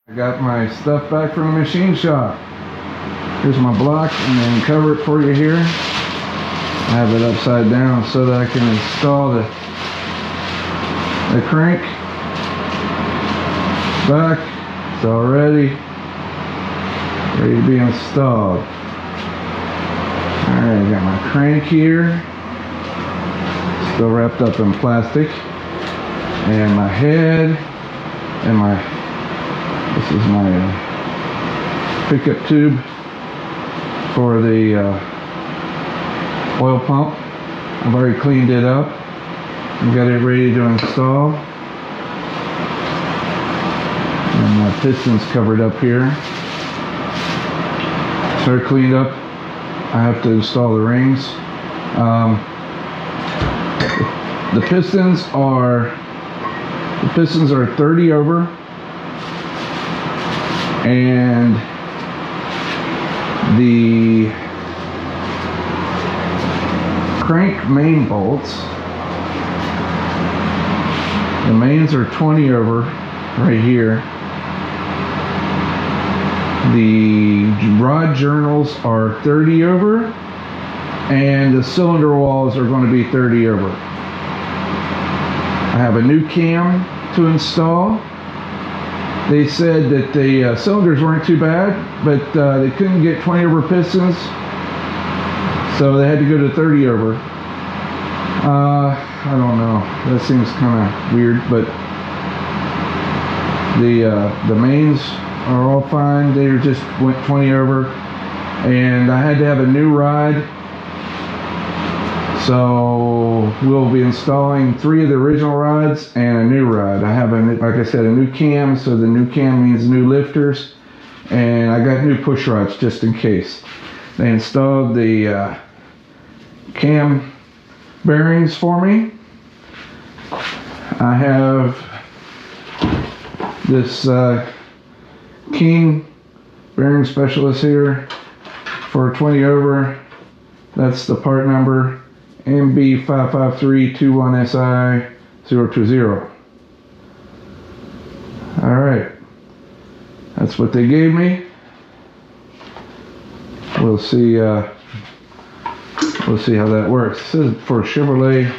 I got my stuff back from the machine shop. Here's my block, and then cover it for you here. I have it upside down so that I can install the crank back. It's all ready to be installed. Alright, I got my crank here, still wrapped up in plastic, and my head, and this is my pickup tube for the oil pump. I've already cleaned it up and got it ready to install. And my piston's covered up here. So they're cleaned up. I have to install the rings. The pistons are 30 over. And the crank main bolts, the mains are 20 over right here. The rod journals are 30 over, and the cylinder walls are going to be 30 over. I have a new cam to install. They said that the cylinders weren't too bad, but they couldn't get 20 over pistons, so they had to go to 30 over. I don't know, that seems kind of weird, but the mains are all fine. They just went 20 over, and I had to have a new rod. So we'll be installing 3 of the original rods and a new rod. I have, like I said, a new cam, so the new cam means new lifters, and I got new push rods just in case. They installed the cam bearings for me. I have this King bearing specialist here for 20 over. That's the part number MB55321SI020. Alright, that's what they gave me. We'll see how that works. This is for Chevrolet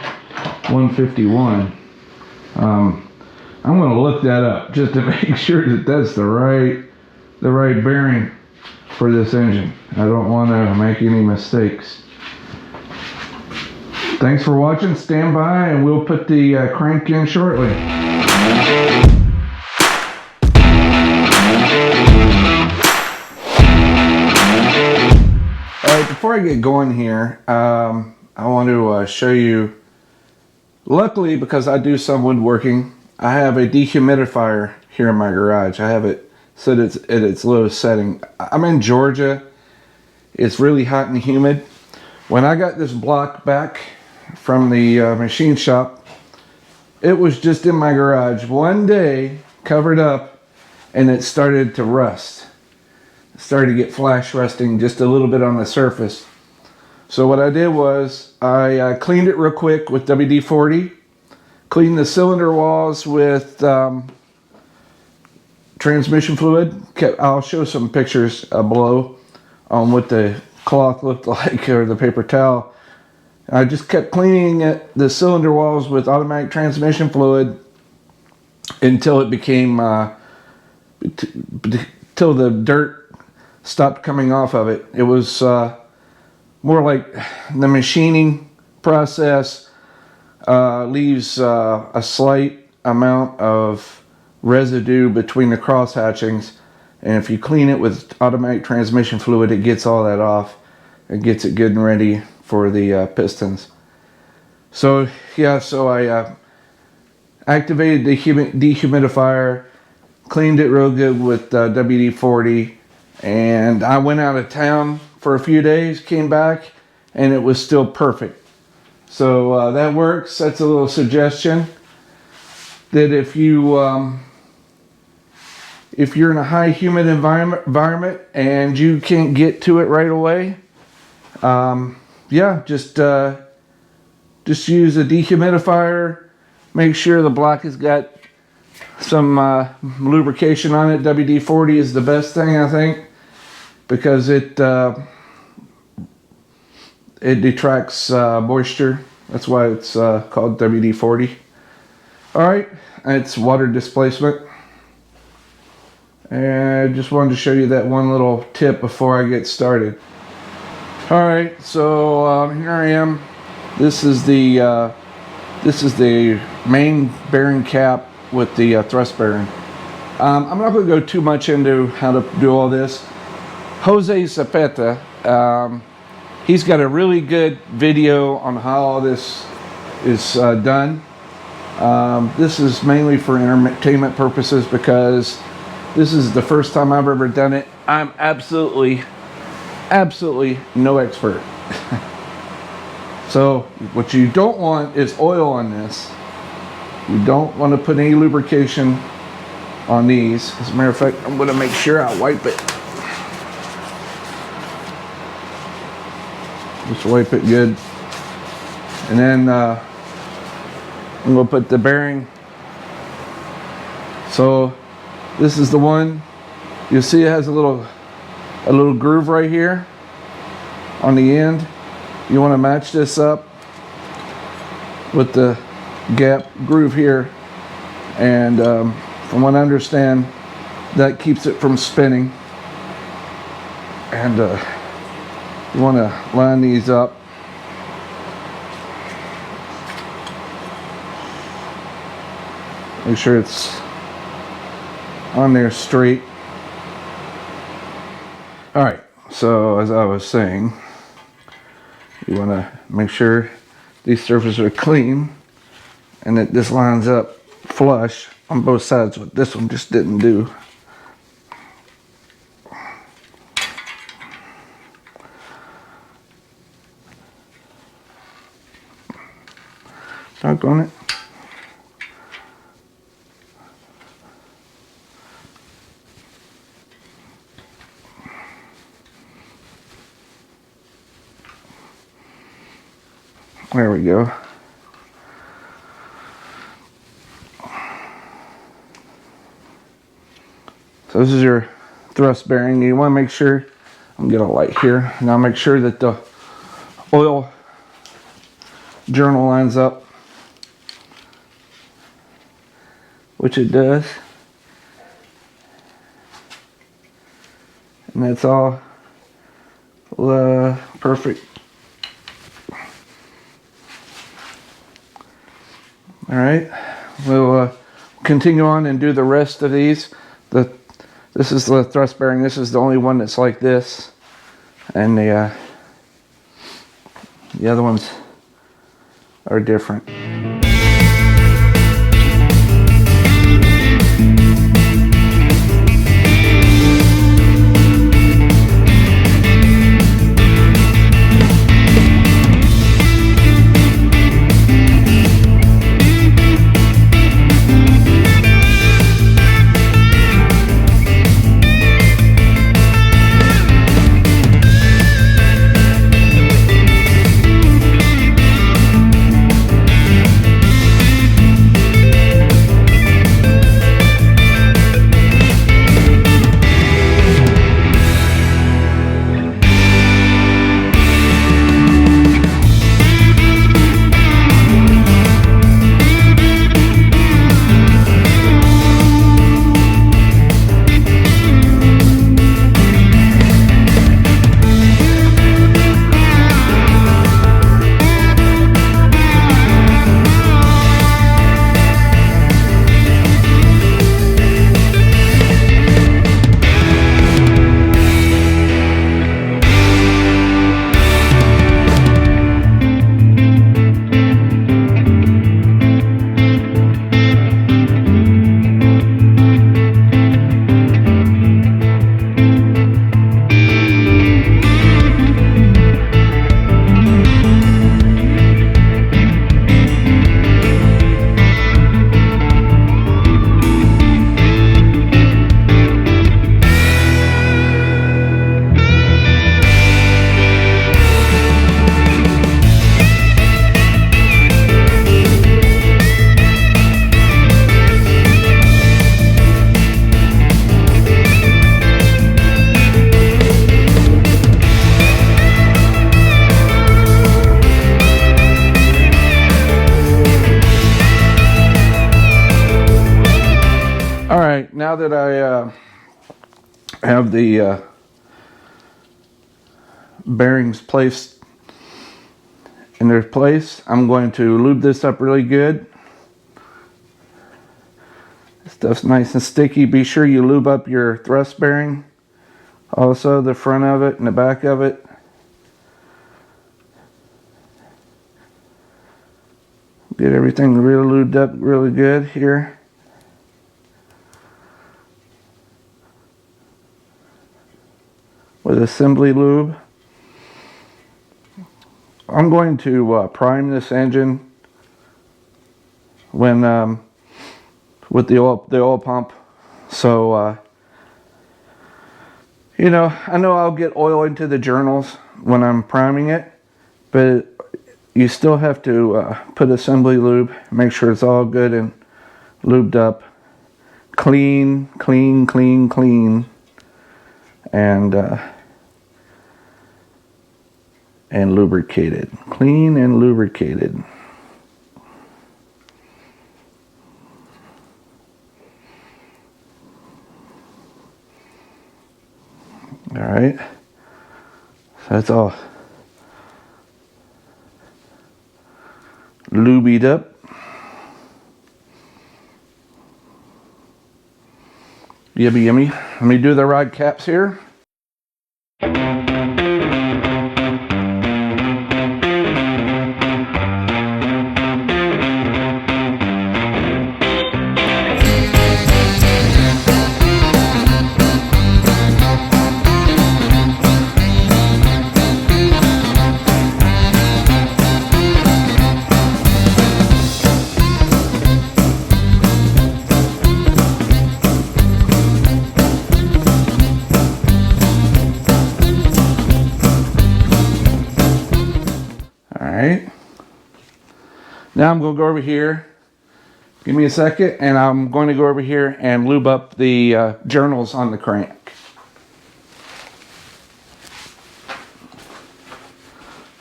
151. I'm going to look that up just to make sure that that's the right bearing for this engine. I don't want to make any mistakes. Thanks for watching. Stand by and we'll put the crank in shortly. Alright, before I get going here, I want to show you, luckily because I do some woodworking, I have a dehumidifier here in my garage. I have it set at its lowest setting. I'm in Georgia. It's really hot and humid. When I got this block back from the machine shop, it was just in my garage one day, covered up, and it started to rust. It started to get flash rusting just a little bit on the surface. So what I did was I cleaned it real quick with WD-40, cleaned the cylinder walls with transmission fluid. I'll show some pictures below on what the cloth looked like, or the paper towel. I just kept cleaning the cylinder walls with automatic transmission fluid until it became till the dirt stopped coming off of it. It was more like the machining process leaves a slight amount of residue between the cross hatchings, and if you clean it with automatic transmission fluid, it gets all that off and gets it good and ready for the pistons. So yeah, so I activated the dehumidifier, cleaned it real good with WD-40, and I went out of town for a few days, came back, and it was still perfect. So that works. That's a little suggestion, that if you're in a high humid environment and you can't get to it right away, yeah, just use a dehumidifier. Make sure the block has got some lubrication on it. WD-40 is the best thing, I think, because it detracts moisture. That's why it's called WD-40. Alright, it's water displacement. And I just wanted to show you that one little tip before I get started. Alright, so here I am. This is the main bearing cap with the thrust bearing. I'm not going to go too much into how to do all this. Jose Zapata, he's got a really good video on how all this is done. This is mainly for entertainment purposes because this is the first time I've ever done it. I'm absolutely no expert. So what you don't want is oil on this. You don't want to put any lubrication on these. As a matter of fact, I'm going to make sure I wipe it. Just wipe it good. And then I'm going to put the bearing. So this is the one. You see it has a little groove right here on the end. You want to match this up with the gap groove here, and from what I understand, that keeps it from spinning. And you want to line these up. Make sure it's on there straight. Alright, so as I was saying, you want to make sure these surfaces are clean and that this lines up flush on both sides, what this one just didn't do. Doggone it. There we go. So this is your thrust bearing. You want to make sure, I'm gonna get a light here. Now make sure that the oil journal lines up, which it does. And that's all perfect. Alright, we'll continue on and do the rest of these. This is the thrust bearing. This is the only one that's like this. And the other ones are different. All right, now that I have the bearings placed in their place, I'm going to lube this up really good. This stuff's nice and sticky. Be sure you lube up your thrust bearing, also the front of it and the back of it. Get everything really lubed up really good here. With assembly lube. I'm going to prime this engine when with the oil pump. So you know, I know I'll get oil into the journals when I'm priming it, but you still have to put assembly lube, make sure it's all good and lubed up, clean, and lubricated. Clean and lubricated. All right. So that's all lubied up. Yummy, yummy. Let me do the rod caps here. Alright, now I'm going to go over here, give me a second, and I'm going to go over here and lube up the journals on the crank.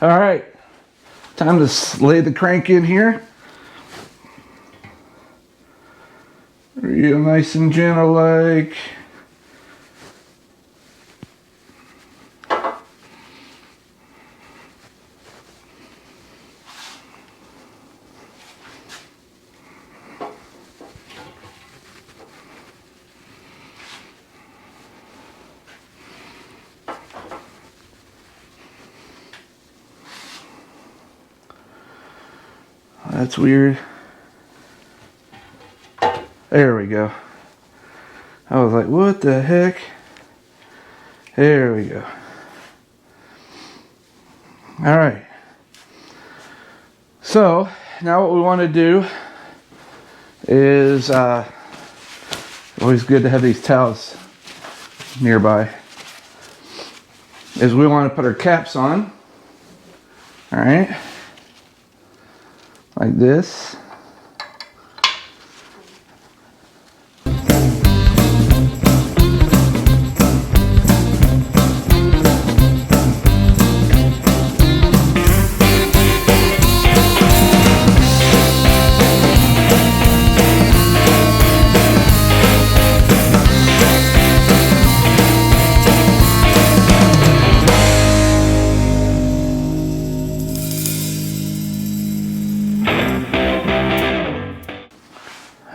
Alright, time to lay the crank in here. Real nice and gentle like. That's weird. There we go. I was like, what the heck? There we go. All right. So now what we want to do is always good to have these towels nearby. Is we want to put our caps on. All right. Like this.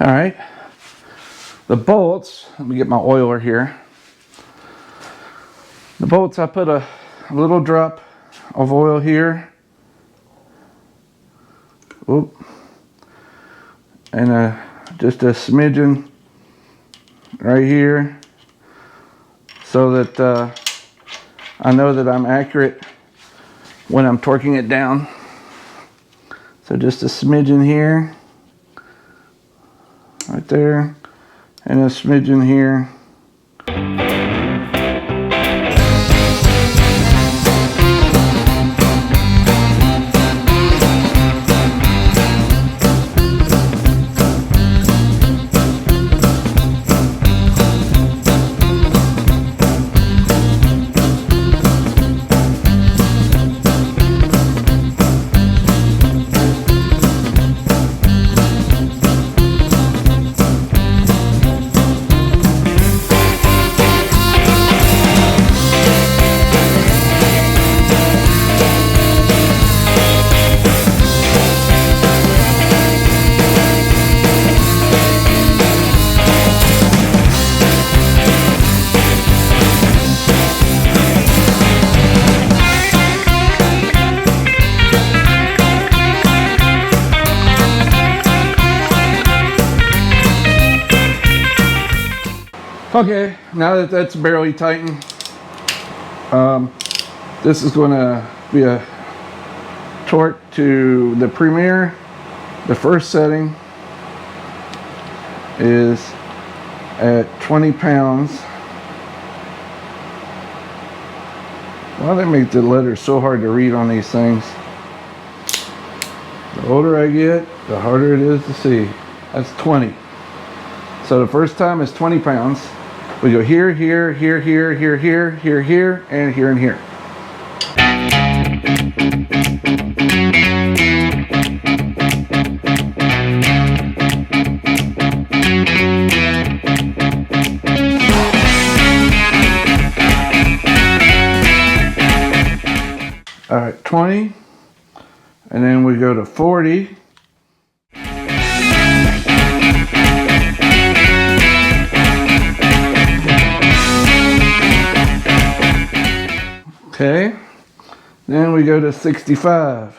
All right, the bolts, let me get my oiler here. The bolts, I put a little drop of oil here. Oop. And just a smidgen right here so that I know that I'm accurate when I'm torquing it down. So just a smidgen here. Right there, and a smidgen here. Okay, now that that's barely tightened, this is going to be a torque to the Premier. The first setting is at 20 pounds. Why do they make the letters so hard to read on these things? The older I get, the harder it is to see. That's 20. So the first time is 20 pounds. We go here, here, here, here, here, here, here, here, and here and here. All right, 20, and then we go to 40. Okay, then we go to 65.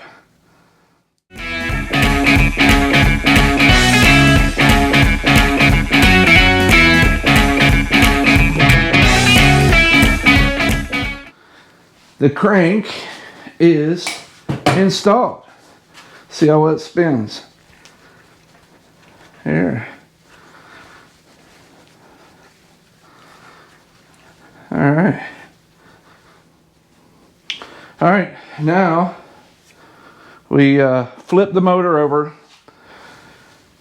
The crank is installed. See how well it spins. Here. All right. All right, now we flip the motor over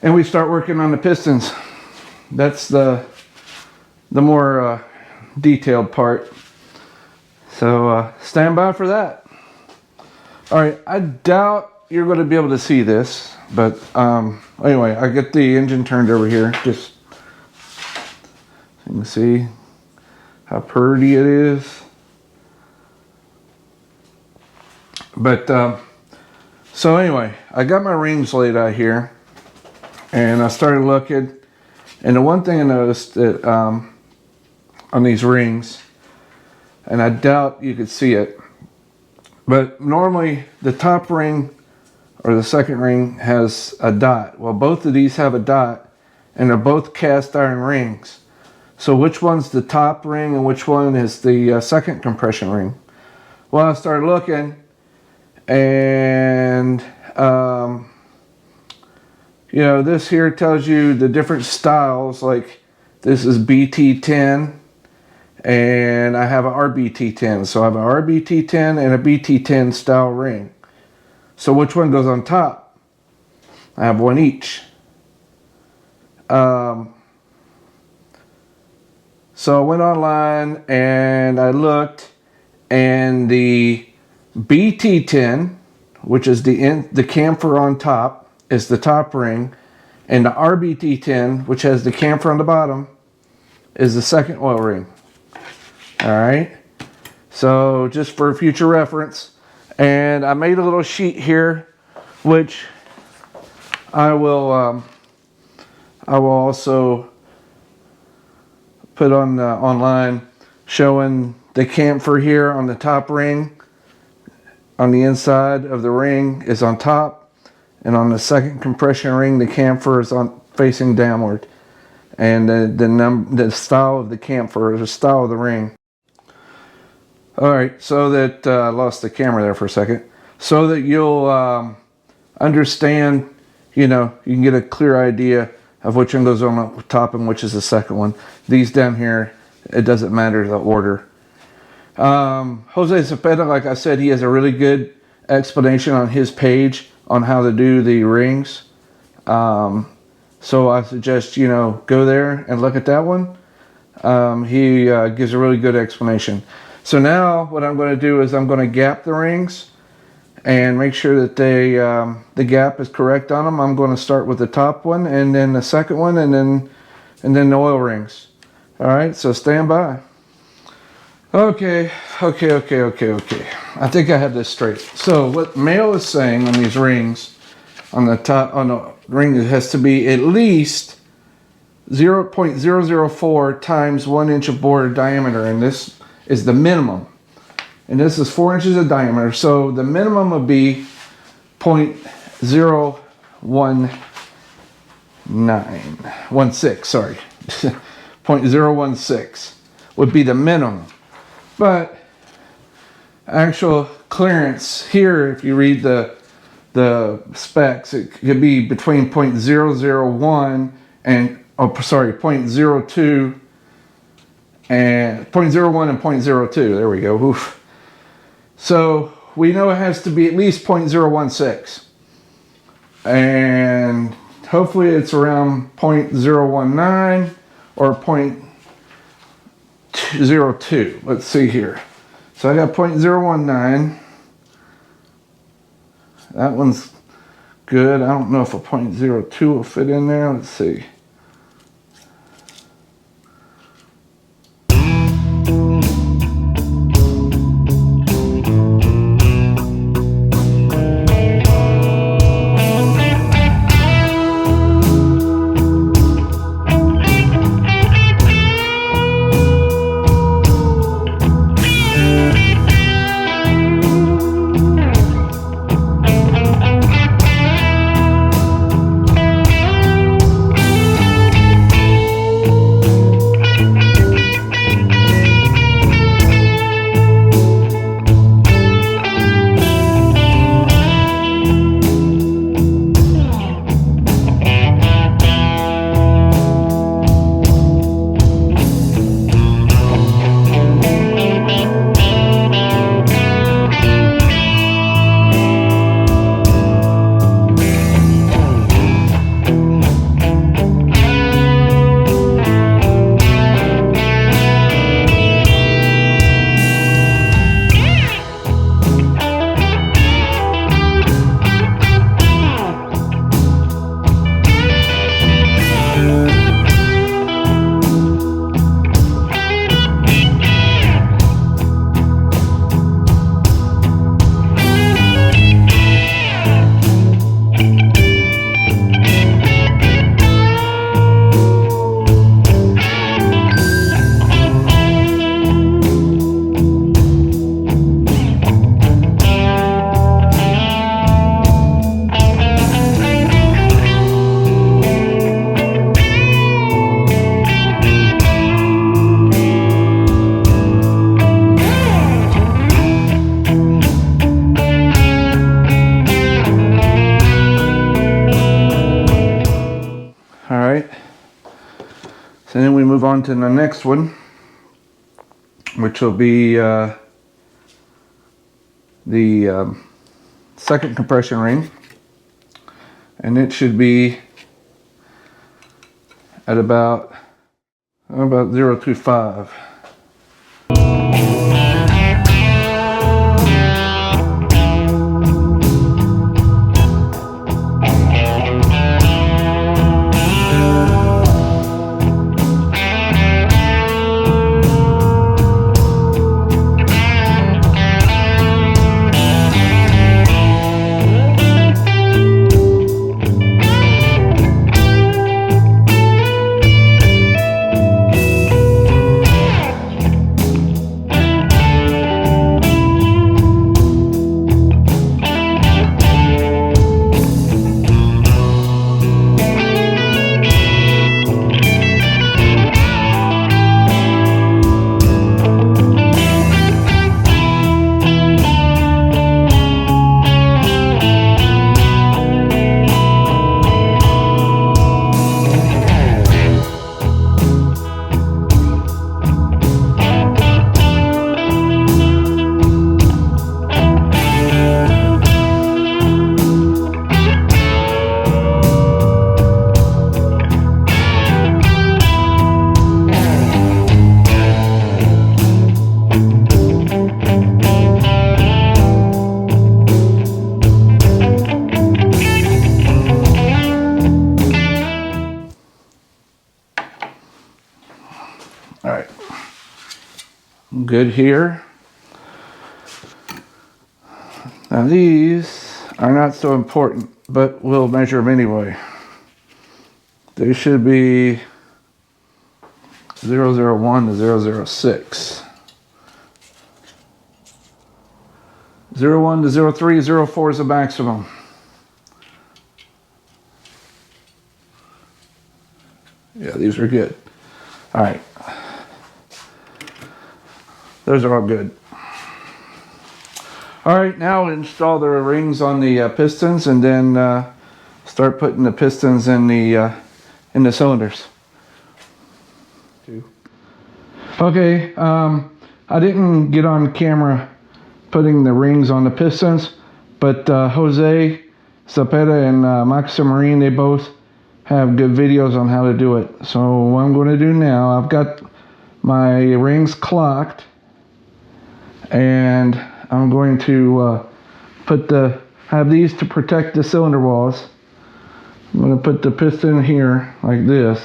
and we start working on the pistons. That's the more detailed part. So stand by for that. All right, I doubt you're going to be able to see this, but anyway, I get the engine turned over here just so you can see how pretty it is. But so anyway, I got my rings laid out here, and I started looking, and the one thing I noticed that on these rings, and I doubt you could see it, but normally the top ring or the second ring has a dot. Well, both of these have a dot, and they're both cast iron rings. So which one's the top ring and which one is the second compression ring? Well, I started looking, and you know, this here tells you the different styles. Like this is BT10, and I have a RBT10. So I have a RBT10 and a BT10 style ring. So which one goes on top? I have one each. So I went online and I looked, and the BT10, which is the camphor on top, is the top ring, and the RBT10, which has the camphor on the bottom, is the second oil ring. All right, so just for future reference, and I made a little sheet here, which I will also put on online, showing the camphor here on the top ring. On the inside of the ring is on top, and on the second compression ring, the camphor is on facing downward, and the style of the camphor is the style of the ring. All right, so that I lost the camera there for a second, so that you'll understand, you know, you can get a clear idea of which one goes on the top and which is the second one. These down here, it doesn't matter the order. Jose Cepeda, like I said, he has a really good explanation on his page on how to do the rings. So I suggest, you know, go there and look at that one. He gives a really good explanation. So now what I'm going to do is I'm going to gap the rings and make sure that they the gap is correct on them. I'm going to start with the top one, and then the second one, and then the oil rings. All right, so stand by. Okay. I think I have this straight. So what Mail is saying on these rings, on the top, on the ring, it has to be at least 0.004 times 1 inch of bore diameter, and this is the minimum. And this is 4 inches of diameter, so the minimum would be 0.016, sorry. 0.016 would be the minimum. But actual clearance here, if you read the specs, it could be between 0.001 and 0.02 and 0.01 and 0.02. There we go. Oof. So we know it has to be at least 0.016, and hopefully it's around 0.019 or 0.02. Let's see here. So I got 0.019. That one's good. I don't know if a 0.02 will fit in there. Let's see. And then we move on to the next one, which will be the second compression ring, and it should be at about 0.25. All right, good here. Now these are not so important, but we'll measure them anyway. They should be 001 to 006. 01 to 03, 04 is the maximum. Yeah, these are good. All right. Those are all good. All right, now install the rings on the pistons, and then start putting the pistons in the cylinders. Okay, I didn't get on camera putting the rings on the pistons, but Jose Zapeta and Max Marine, they both have good videos on how to do it. So what I'm going to do now, I've got my rings clocked, and I'm going to have these to protect the cylinder walls. I'm going to put the piston here like this.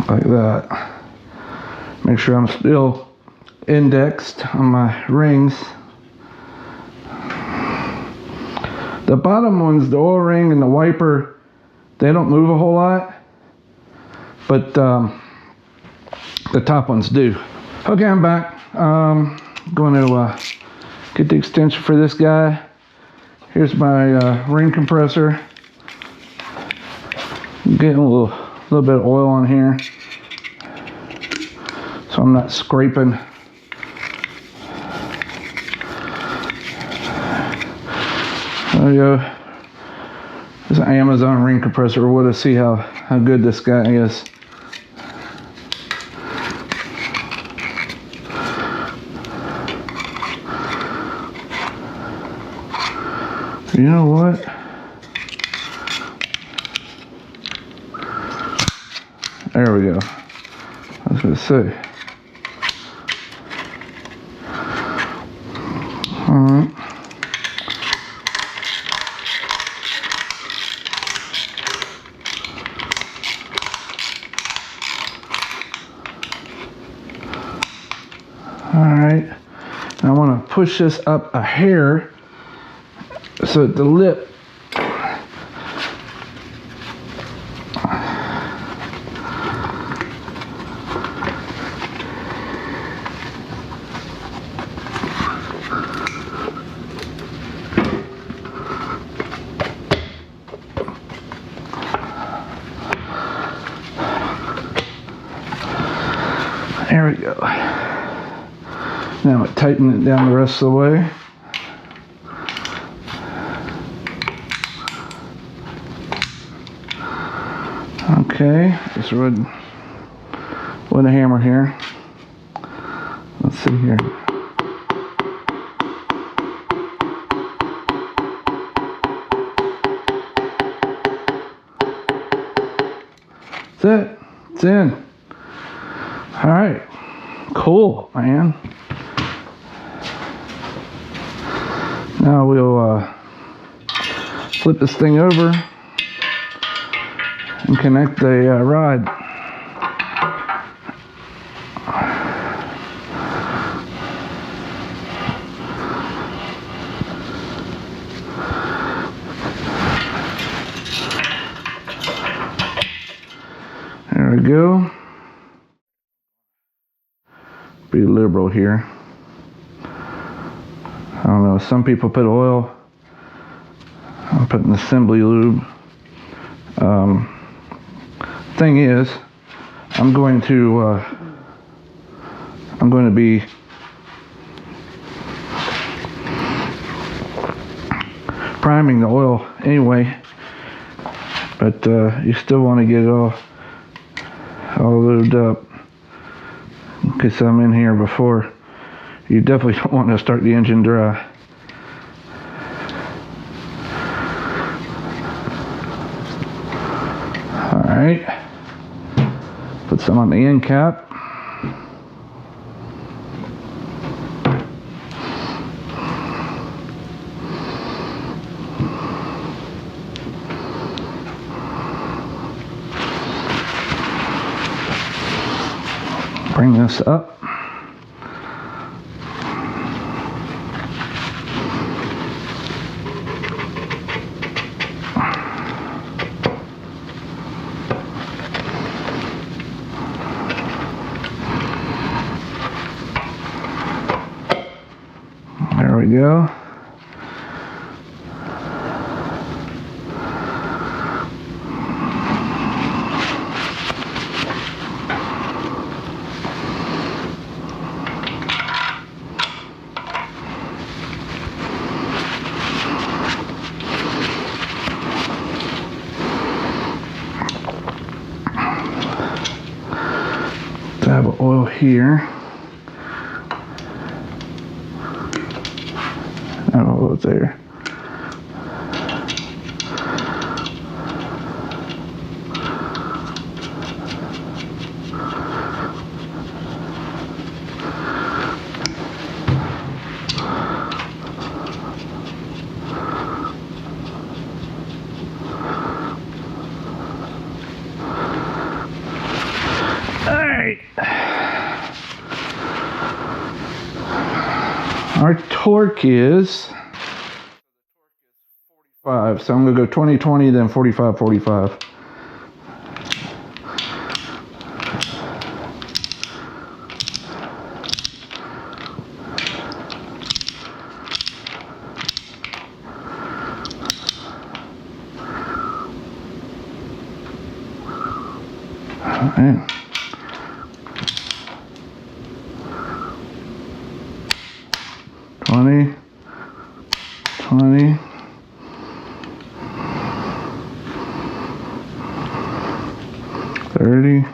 Like that. Make sure I'm still indexed on my rings. The bottom ones, the oil ring and the wiper, they don't move a whole lot, but the top ones do. Okay, I'm back. Going to get the extension for this guy. Here's my ring compressor. I'm getting a little bit of oil on here, so I'm not scraping. There we go. This is an Amazon ring compressor. We'll just see how good this guy is. You know what? There we go. I was going to say. Alright. Alright. I want to push this up a hair so that the lip there we go. Now I tighten it down the rest of the way. Okay, just with a hammer here. Let's see here. That's it. It's in. All right. Cool, man. Now we'll flip this thing over and connect the rod. There we go. Be liberal here. I don't know, some people put oil. I'm putting assembly lube. Thing is, I'm going to be priming the oil anyway, but you still want to get it all lubed up in case I'm in here before. You definitely don't want to start the engine dry. Alright, put some on the end cap. Bring this up. we go. Dab of oil here. Oh, there. Our torque is 45, so I'm going to go 20-20, then 45-45. All right. 20, 20, 30,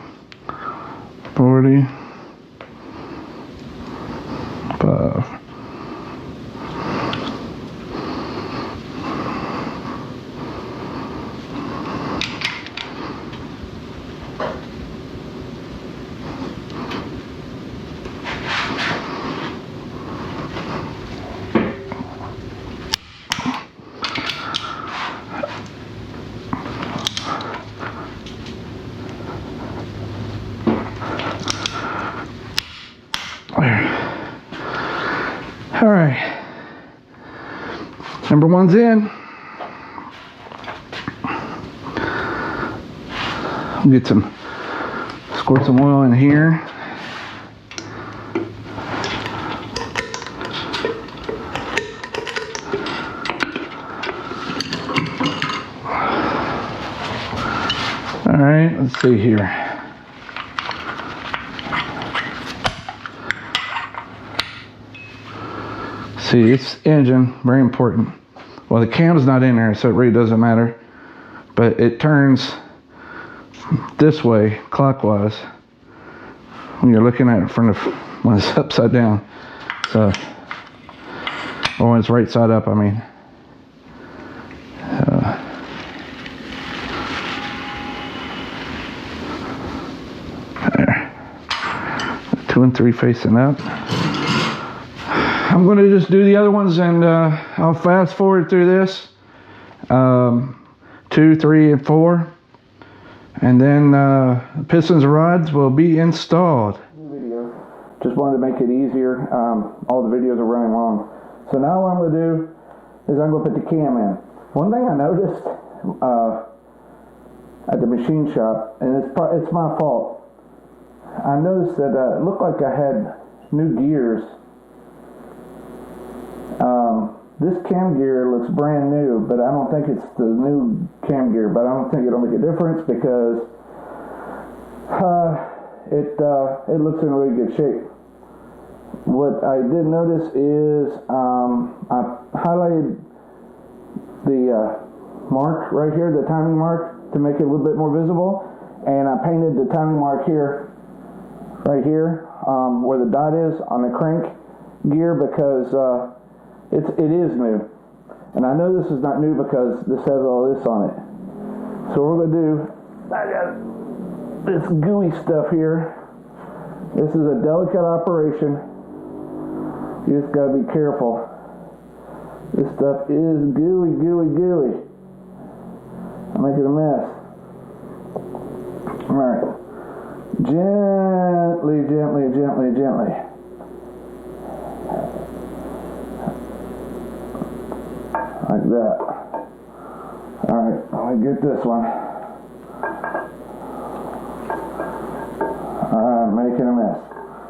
40, 5. All right, number one's in. I'll get some, squirt some oil in here. All right, let's see here. See, it's engine, very important. Well, the cam's not in there, so it really doesn't matter. But it turns this way, clockwise, when you're looking at it from the, when it's upside down. So, or when it's right side up, I mean. There. 2 and 3 facing up. I'm going to just do the other ones, and I'll fast forward through this. 2, 3, and 4. And then Pistons and rods will be installed. Video. Just wanted to make it easier. All the videos are running long. So now what I'm going to do is I'm going to put the cam in. One thing I noticed at the machine shop, and it's my fault. I noticed that it looked like I had new gears. This cam gear looks brand new, but I don't think it's the new cam gear, but I don't think it'll make a difference because it looks in really good shape. What I did notice is I highlighted the mark right here, the timing mark, to make it a little bit more visible, and I painted the timing mark here, right here, where the dot is on the crank gear, because it is new, and I know this is not new because this has all this on it. So what we're gonna do, I got this gooey stuff here. This is a delicate operation. You just gotta be careful. This stuff is gooey. I'm making a mess. All right, gently. Like that. Alright, let me get this one. I'm making a mess.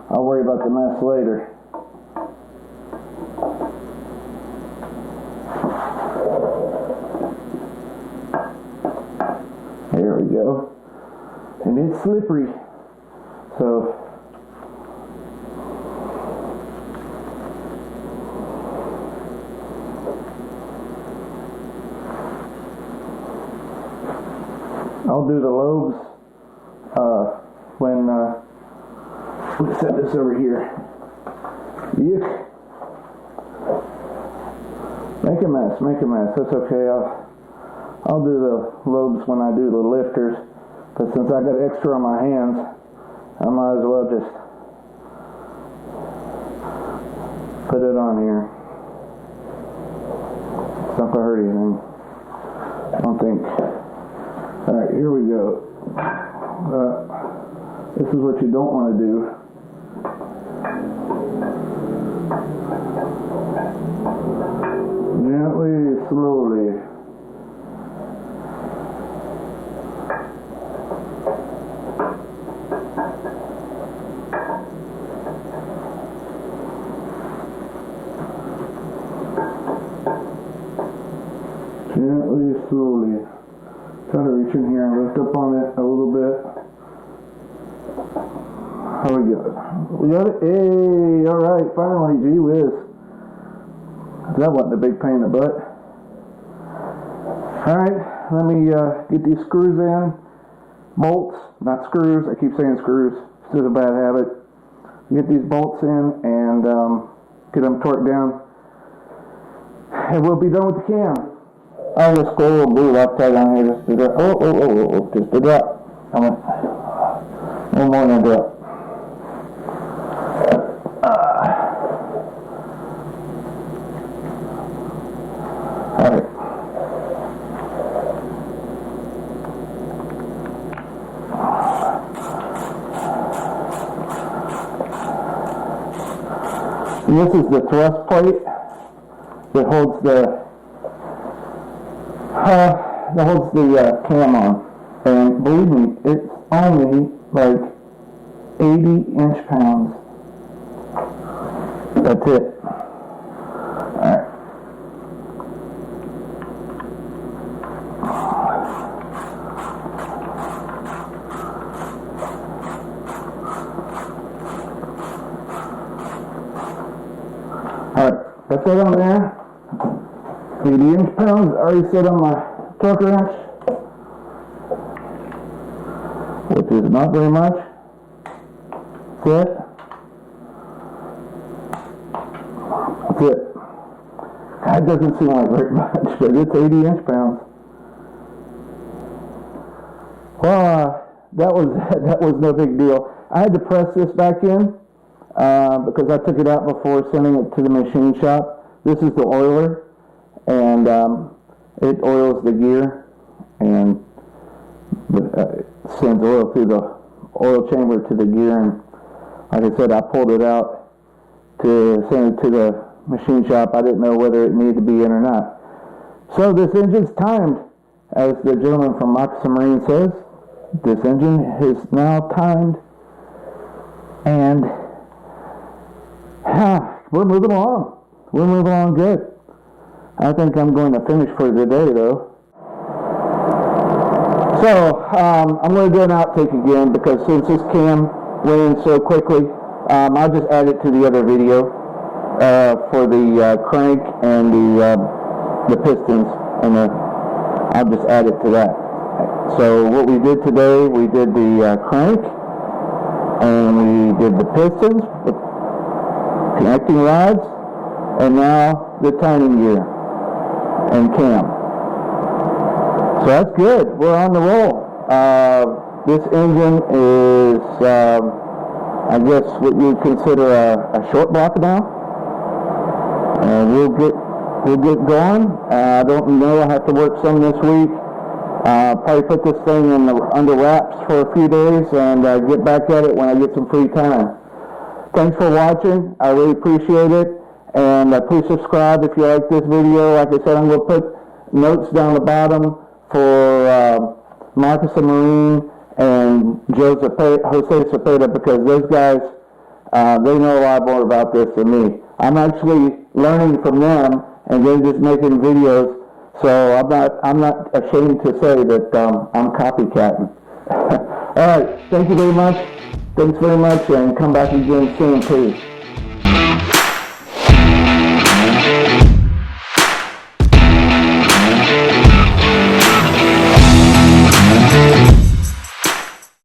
I'll worry about the mess later. and it's slippery. So I'll do the lobes when we set this over here. Yuck. Make a mess, that's okay. I'll do the lobes when I do the lifters, but since I got extra on my hands, I might as well just put it on here. It's not gonna hurt anything, I don't think. Alright, here we go. This is what you don't want to do. Gently, slowly. Gently, slowly. Try to reach in here and lift up on it a little bit. How we got it? We got it? Hey, alright, finally, gee whiz. That wasn't a big pain in the butt. Alright, let me get these screws in. Bolts, not screws. I keep saying screws. It's just a bad habit. Get these bolts in and get them torqued down. And we'll be done with the cam. I'll just go a little blue Loctite on here just to drop. Oh, just a drop. No more than a drop. Alright. This is the thrust plate that holds the cam on, and believe me, it's only like 80 inch-pounds. That's it. Alright. Alright, got that on there. 80 inch-pounds, already set on my torque wrench, which is not very much. That's it. That's it. That doesn't seem like very much, but it's 80 inch-pounds. Well, that was no big deal. I had to press this back in because I took it out before sending it to the machine shop. This is the oiler, and it oils the gear and sends oil through the oil chamber to the gear. And like I said, I pulled it out to send it to the machine shop. I didn't know whether it needed to be in or not. So this engine's timed, as the gentleman from Moccasin Marine says. This engine is now timed, and we're moving along. We're moving along good. I think I'm going to finish for today, though. So, I'm going to do an outtake again, because since this cam went in so quickly, I'll just add it to the other video for the crank and the pistons, and I'll just add it to that. So what we did today, we did the crank, and we did the pistons, the connecting rods, and now the timing gear and cam. So that's good. We're on the roll. This engine is, I guess, what you would consider a short block now. We'll get going. I don't know. I have to work some this week. Probably put this thing under wraps for a few days and get back at it when I get some free time. Thanks for watching. I really appreciate it. And please subscribe if you like this video. Like I said, I'm going to put notes down the bottom for Moccasin Marine and Jose Cepeda, because those guys, they know a lot more about this than me. I'm actually learning from them and then just making videos. So I'm not ashamed to say that I'm copycatting. All right, thank you very much. Thanks very much, and come back again soon, please.